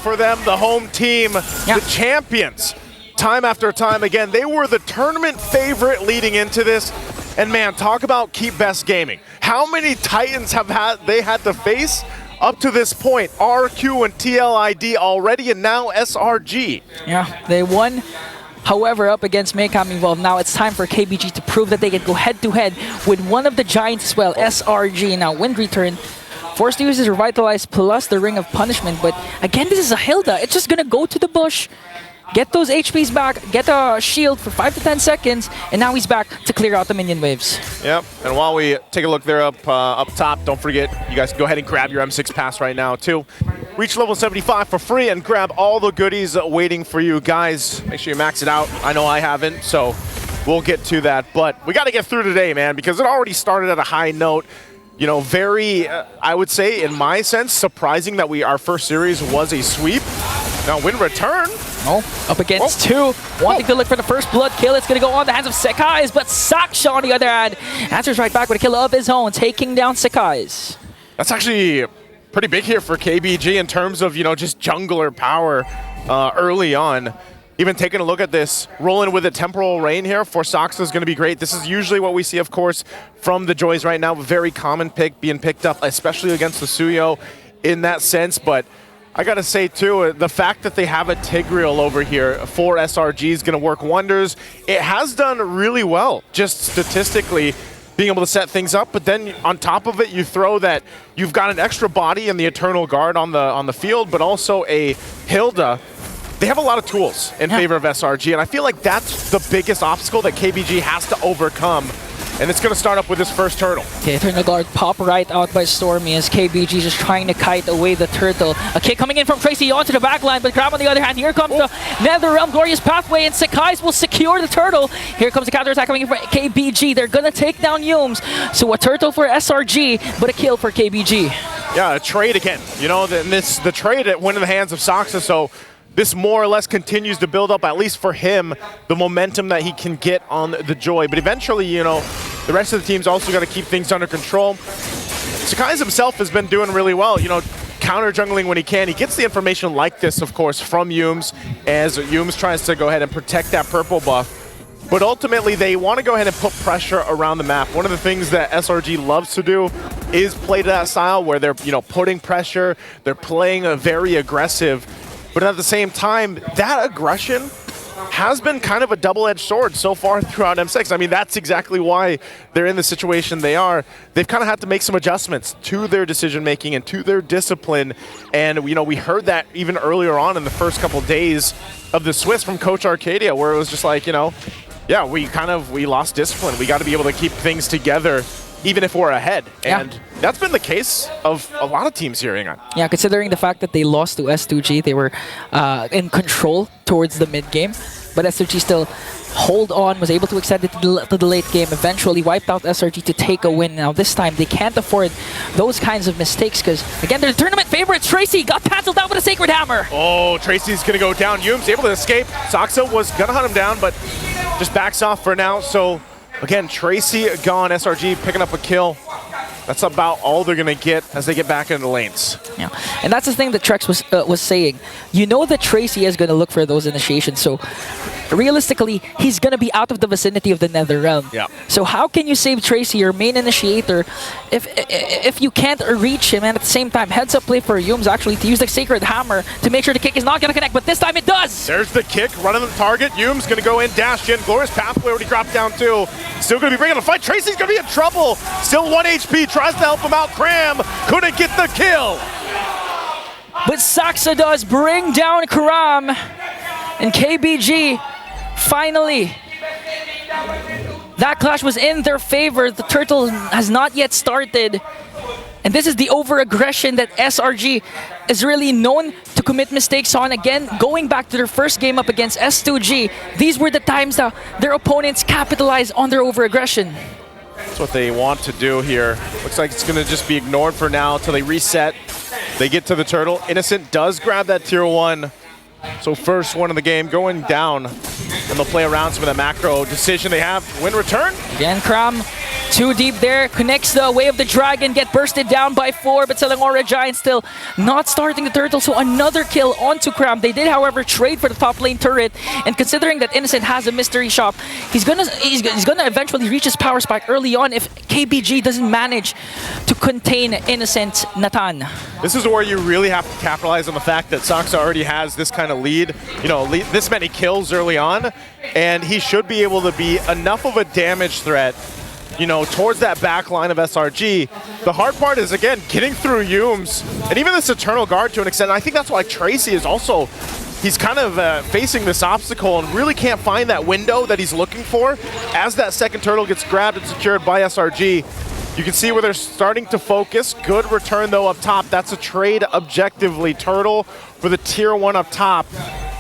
for them, the home team, the champions. Time after time again, they were the tournament favorite leading into this. And man, talk about keep best gaming. How many Titans have they had to face up to this point? RQ and TLID already, and now SRG. Yeah, they won. However, up against Maycam Evolve, now it's time for KBG to prove that they can go head-to-head with one of the giants as well, SRG. Now, Wind Return, forced to use his Revitalize plus the Ring of Punishment, but again, this is a Hilda. It's just gonna go to the bush, get those HPs back, get a shield for 5 to 10 seconds, and now he's back to clear out the minion waves. Yep, and while we take a look there up top, don't forget, you guys can go ahead and grab your M6 pass right now too. Reach level 75 for free and grab all the goodies waiting for you guys. Make sure you max it out. I know I haven't, so we'll get to that. But we got to get through today, man, because it already started at a high note. You know, very, I would say, in my sense, surprising that our first series was a sweep. Now, Wind Return. Oh, up against two. Wanting to look for the first blood kill. It's going to go on the hands of Sekai's, but Saksha, on the other hand, answers right back with a kill of his own, taking down Sekai's. That's actually pretty big here for KBG in terms of, you know, just jungler power early on. Even taking a look at this, rolling with a Temporal Rain here for Saksha is going to be great. This is usually what we see, of course, from the Joys right now. A very common pick being picked up, especially against the Suyo in that sense. But I got to say, too, the fact that they have a Tigreal over here for SRG is going to work wonders. It has done really well, just statistically, being able to set things up, but then on top of it, you throw that you've got an extra body in the Eternal Guard on the field, but also a Hilda. They have a lot of tools in favor of SRG, and I feel like that's the biggest obstacle that KBG has to overcome. And it's going to start up with this first turtle. Okay, Eternal Guard pop right out by Stormy as KBG just trying to kite away the turtle. A kick coming in from Tracy onto the backline, but Crab on the other hand, here comes the NetherRealm Glorious Pathway, and Sekai's will secure the turtle. Here comes the counterattack coming in from KBG. They're going to take down Yumes. So a turtle for SRG, but a kill for KBG. Yeah, a trade again. You know, the trade went in the hands of Saksha, so this more or less continues to build up, at least for him, the momentum that he can get on the Joy. But eventually, you know, the rest of the team's also got to keep things under control. Sekai's himself has been doing really well, you know, counter jungling when he can. He gets the information like this, of course, from Yumes, as Yumes tries to go ahead and protect that purple buff. But ultimately, they want to go ahead and put pressure around the map. One of the things that SRG loves to do is play to that style where they're, you know, putting pressure, they're playing a very aggressive. But at the same time, that aggression has been kind of a double-edged sword so far throughout M6. I mean, that's exactly why they're in the situation they are. They've kind of had to make some adjustments to their decision-making and to their discipline. And, you know, we heard that even earlier on in the first couple days of the Swiss from Coach Arcadia, where it was just like, you know, yeah, we lost discipline. We got to be able to keep things together even if we're ahead. And that's been the case of a lot of teams here, Ingan. Yeah, considering the fact that they lost to S2G, they were in control towards the mid-game, but S2G still hold on, was able to extend it to the late game, eventually wiped out SRG to take a win. Now this time, they can't afford those kinds of mistakes because, again, they're the tournament favorites. Tracy got cancelled out with a Sacred Hammer. Oh, Tracy's going to go down. Yume's able to escape. Saksha was going to hunt him down, but just backs off for now. So again, Tracy gone, SRG picking up a kill. That's about all they're going to get as they get back into the lanes. Yeah, and that's the thing that Trex was saying. You know that Tracy is going to look for those initiations, so realistically, he's going to be out of the vicinity of the NetherRealm. Yeah. So how can you save Tracy, your main initiator, if you can't reach him? And at the same time, heads up play for Yumes actually to use the Sacred Hammer to make sure the kick is not going to connect, but this time it does! There's the kick, running the target. Yumes going to go in, dash in. Glorious Pathway already dropped down too. Still going to be bringing the fight. Tracy's going to be in trouble. Still 1 HP, tries to help him out. Cram couldn't get the kill. But Saksha does bring down Karam, and KBG finally. That clash was in their favor. The turtle has not yet started. And this is the over-aggression that SRG is really known to commit mistakes on. Again, going back to their first game up against S2G, these were the times that their opponents capitalized on their over-aggression. That's what they want to do here. Looks like it's going to just be ignored for now until they reset. They get to the turtle. Innocent does grab that tier 1. So first one of the game going down. And they'll play around some of the macro decision they have. Win return. Again, Kram Too deep there, connects the Way of the Dragon, get bursted down by 4, but Selangor Red Giant still not starting the turtle, so another kill onto Cram. They did, however, trade for the top lane turret, and considering that Innocent has a mystery shop, he's gonna eventually reach his power spike early on if KBG doesn't manage to contain Innocent Nathan. This is where you really have to capitalize on the fact that Soxa already has this kind of lead, this many kills early on, and he should be able to be enough of a damage threat towards that back line of SRG. The hard part is, again, getting through Yumes, and even this Eternal Guard to an extent. I think that's why Tracy is also, he's kind of facing this obstacle and really can't find that window that he's looking for. As that second turtle gets grabbed and secured by SRG, you can see where they're starting to focus. Good return, though, up top. That's a trade objectively. Turtle for the tier 1 up top.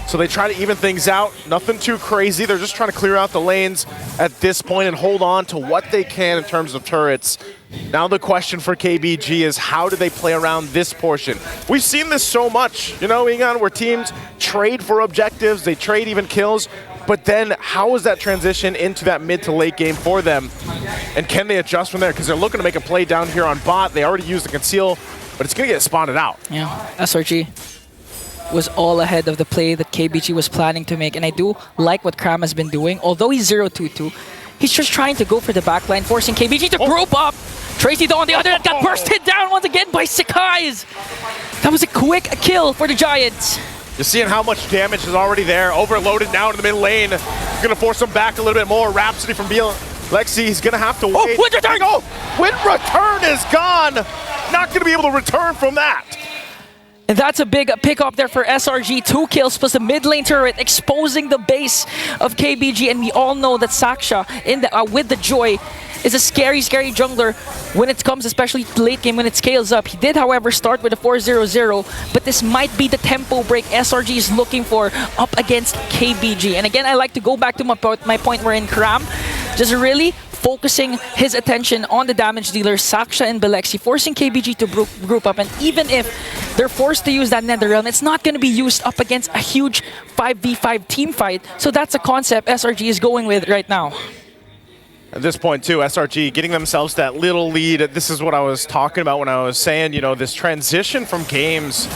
So they try to even things out. Nothing too crazy. They're just trying to clear out the lanes at this point and hold on to what they can in terms of turrets. Now the question for KBG is, how do they play around this portion? We've seen this so much, Ingan, where teams trade for objectives, they trade even kills, but then how is that transition into that mid to late game for them? And can they adjust from there? Because they're looking to make a play down here on bot. They already used the conceal, but it's going to get spotted out. Yeah, SRG was all ahead of the play that KBG was planning to make, and I do like what Cram has been doing. Although he's 0-2-2, he's just trying to go for the backline, forcing KBG to group up. Tracy, though, on the other end, got bursted down once again by Sakai's. That was a quick kill for the Giants. You're seeing how much damage is already there. Overloaded now in the mid lane. Gonna force him back a little bit more. Rhapsody from Lexi, he's gonna have to wait. Oh, Wind Return! Oh, Wind Return is gone! Not gonna be able to return from that. And that's a big pickup there for SRG. 2 kills plus the mid lane turret, exposing the base of KBG. And we all know that Saksha with the Joy is a scary, scary jungler when it comes, especially late game when it scales up. He did, however, start with a 4-0-0, but this might be the tempo break SRG is looking for up against KBG. And again, I like to go back to my point where in Kram, just really focusing his attention on the damage dealer, Saksha and Belexi, forcing KBG to group up. And even if they're forced to use that Netherrealm, it's not going to be used up against a huge 5v5 team fight. So that's a concept SRG is going with right now. At this point, too, SRG getting themselves that little lead. This is what I was talking about when I was saying, this transition from games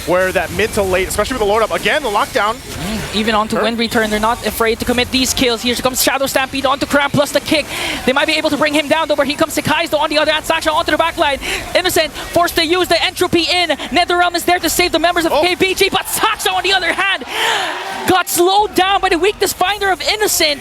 where that mid to late, especially with the Lord up, again, the lockdown. Even onto Wind Return, they're not afraid to commit these kills. Here comes Shadow Stampede onto Cram plus the kick. They might be able to bring him down, though, but here comes Sakai's, though, on the other hand. Saksha onto the backline. Innocent forced to use the entropy in. Netherrealm is there to save the members of KBG, but Saksha, on the other hand, got slowed down by the weakness finder of Innocent.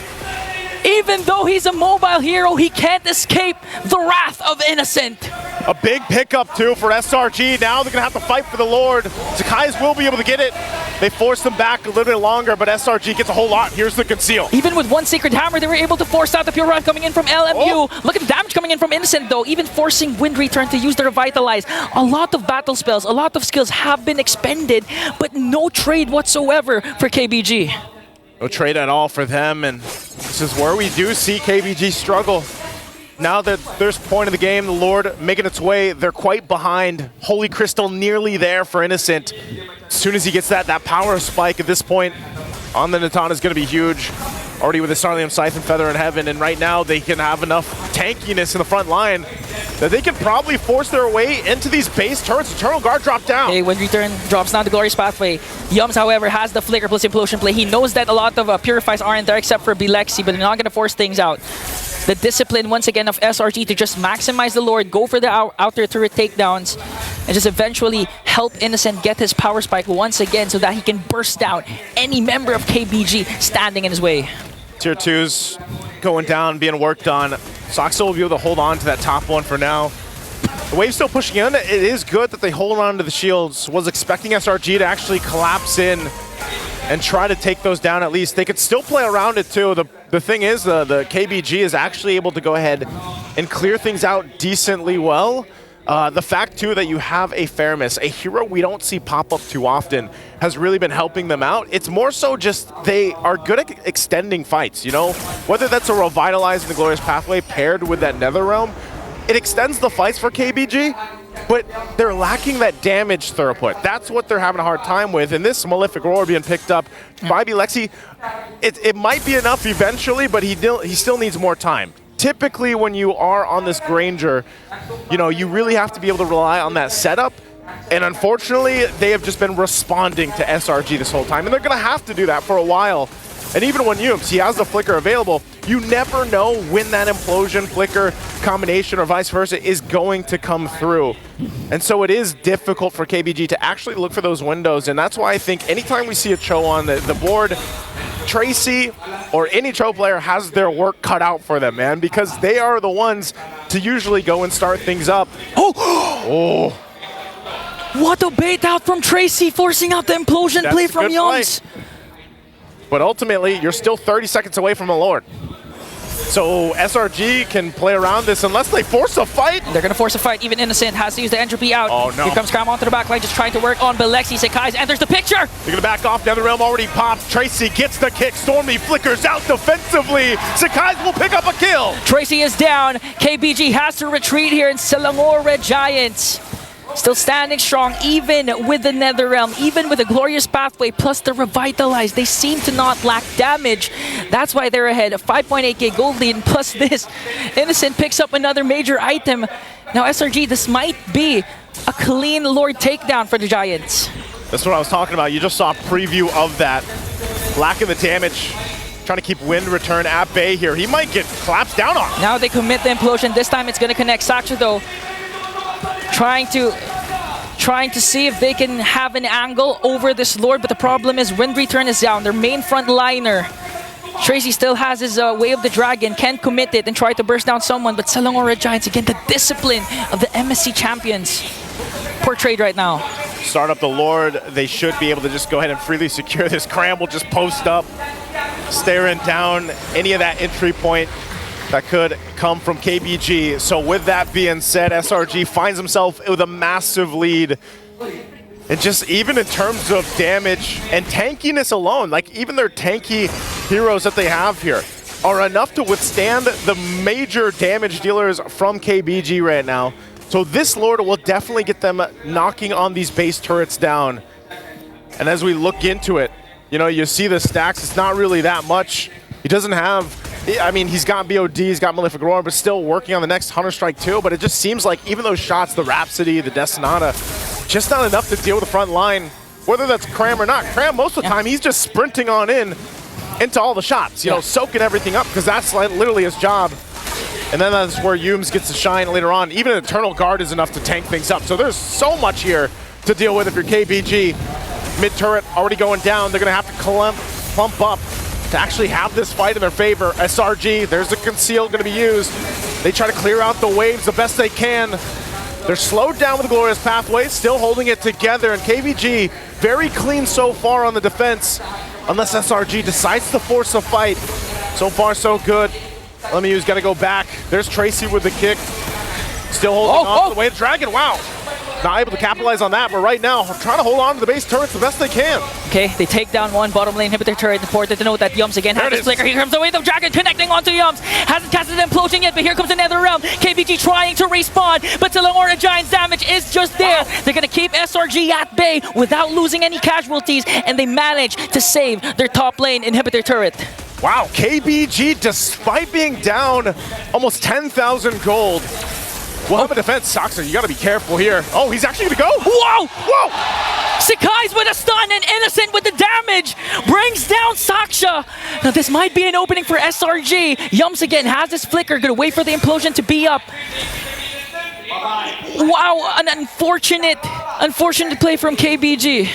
Even though he's a mobile hero, he can't escape the wrath of Innocent. A big pickup, too, for SRG. Now they're going to have to fight for the Lord. Sakai's will be able to get it. They force them back a little bit longer, but SRG gets a whole lot. Here's the conceal. Even with one Sacred Hammer, they were able to force out the Pure Rod coming in from LMU. Look at the damage coming in from Innocent, though. Even forcing Wind Return to use the Revitalize. A lot of battle spells, a lot of skills have been expended, but no trade whatsoever for KBG. No trade at all for them, and this is where we do see KBG struggle. Now that there's a point of the game, the Lord making its way, they're quite behind. Holy Crystal nearly there for Innocent. As soon as he gets that power spike at this point on the Natan is going to be huge. Already with the Starlium Scythe and Feather in Heaven, and right now they can have enough tankiness in the front line that they can probably force their way into these base turrets. Eternal Guard drop down. Okay, Wind Return drops down the Glorious Pathway. Yums, however, has the Flicker plus Implosion play. He knows that a lot of Purifies aren't there except for Belexi, but they're not going to force things out. The discipline, once again, of SRG to just maximize the Lord, go for the outer turret takedowns, and just eventually help Innocent get his power spike once again so that he can burst down any member of KBG standing in his way. Tier 2's going down, being worked on. Soxa will be able to hold on to that top one for now. The wave's still pushing in. It is good that they hold on to the shields. Was expecting SRG to actually collapse in and try to take those down at least. They could still play around it too. The thing is, the KBG is actually able to go ahead and clear things out decently well. The fact, too, that you have a Faramis, a hero we don't see pop up too often, has really been helping them out. It's more so just they are good at extending fights, Whether that's a Revitalize in the Glorious Pathway paired with that Netherrealm, it extends the fights for KBG, but they're lacking that damage throughput. That's what they're having a hard time with. And this Malefic Roar being picked up by Belexi, it might be enough eventually, but he still needs more time. typically when you are on this Granger, you know, you really have to be able to rely on that setup. And unfortunately, they have just been responding to SRG this whole time. And they're going to have to do that for a while. And even when Yums, he has the flicker available, you never know when that implosion flicker combination or vice versa is going to come through. And so it is difficult for KBG to actually look for those windows. And that's why I think anytime we see a Cho on the board, Tracy or any Cho player has their work cut out for them, man, because they are the ones to usually go and start things up. Oh! What a bait out from Tracy, forcing out the implosion play from Yums. But ultimately, you're still 30 seconds away from a Lord. So SRG can play around this unless they force a fight. They're going to force a fight. Even Innocent has to use the entropy out. Oh, no. Here comes Cram onto the back line, just trying to work on Belexi. Sekai's enters the picture. They're going to back off. Nether Realm already popped. Tracy gets the kick. Stormy flickers out defensively. Sekai's will pick up a kill. Tracy is down. KBG has to retreat here in Selangor Red Giants. Still standing strong, even with the NetherRealm, even with a Glorious Pathway, plus the Revitalize. They seem to not lack damage. That's why they're ahead. A 5.8k gold lead, and plus this. Innocent picks up another major item. Now SRG, this might be a clean Lord takedown for the Giants. That's what I was talking about. You just saw a preview of that. Lacking the damage. Trying to keep Wind Return at bay here. He might get collapsed down on. Now they commit the implosion. This time it's going to connect. Saksha though, trying to see if they can have an angle over this Lord, but the problem is Wind Return is down, their main front liner. Tracy still has his Way of the Dragon, can commit it and try to burst down someone, but Selangor Red Giants, again, the discipline of the MSC champions. Poor trade right now. Start up the Lord, they should be able to just go ahead and freely secure this. Cram will just post up, staring down any of that entry point that could come from KBG. So with that being said, SRG finds himself with a massive lead. And just even in terms of damage and tankiness alone, like even their tanky heroes that they have here are enough to withstand the major damage dealers from KBG right now. So this Lord will definitely get them knocking on these base turrets down. And as we look into it, you know, you see the stacks, it's not really that much. He doesn't have, I mean, he's got BOD, he's got Malefic Roar, but still working on the next Hunter Strike too. But it just seems like even those shots, the Rhapsody, the Destinata, just not enough to deal with the front line, whether that's Cram or not. Cram, most of the time, he's just sprinting on into all the shots, you know, soaking everything up, because that's like literally his job. And then that's where Yums gets to shine later on. Even an Eternal Guard is enough to tank things up. So there's so much here to deal with if you're KBG. Mid-turret already going down. They're going to have to clump up to actually have this fight in their favor. SRG, there's the conceal going to be used. They try to clear out the waves the best they can. They're slowed down with the Glorious Pathway, still holding it together. And KBG, very clean so far on the defense, unless SRG decides to force a fight. So far, so good. Let me use, got to go back. There's Tracy with the kick. Still holding on to the Way of the Dragon. Wow. Not able to capitalize on that, but right now, trying to hold on to the base turrets the best they can. Okay, they take down one bottom lane inhibitor turret. Important to note that Yums again has his flicker. Here comes the Way of Dragon connecting onto Yums. Hasn't casted an implosion yet, but here comes the NetherRealm. KBG trying to respawn, but Selangor Giants' damage is just there. They're going to keep SRG at bay without losing any casualties, and they manage to save their top lane inhibitor turret. Wow, KBG, despite being down almost 10,000 gold, will have a defense. Saxa, you gotta be careful here. Oh, he's actually gonna go? Whoa! Whoa! Sekai's with a stun and Innocent with the damage brings down Saksha. Now this might be an opening for SRG. Yums again has his flicker, gonna wait for the implosion to be up. Wow, an unfortunate play from KBG.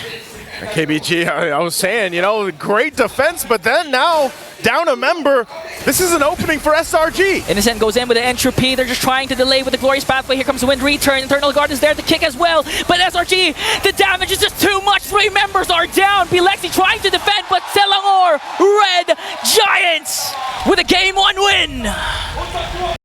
KBG, I was saying, you know, great defense, but then now down a member. This is an opening for SRG. Innocent goes in with the entropy. They're just trying to delay with the Glorious Pathway. Here comes the Wind Return. Eternal Guard is there to kick as well. But SRG, the damage is just too much. 3 members are down. Belexi trying to defend, but Selangor Red Giants with a Game 1 win.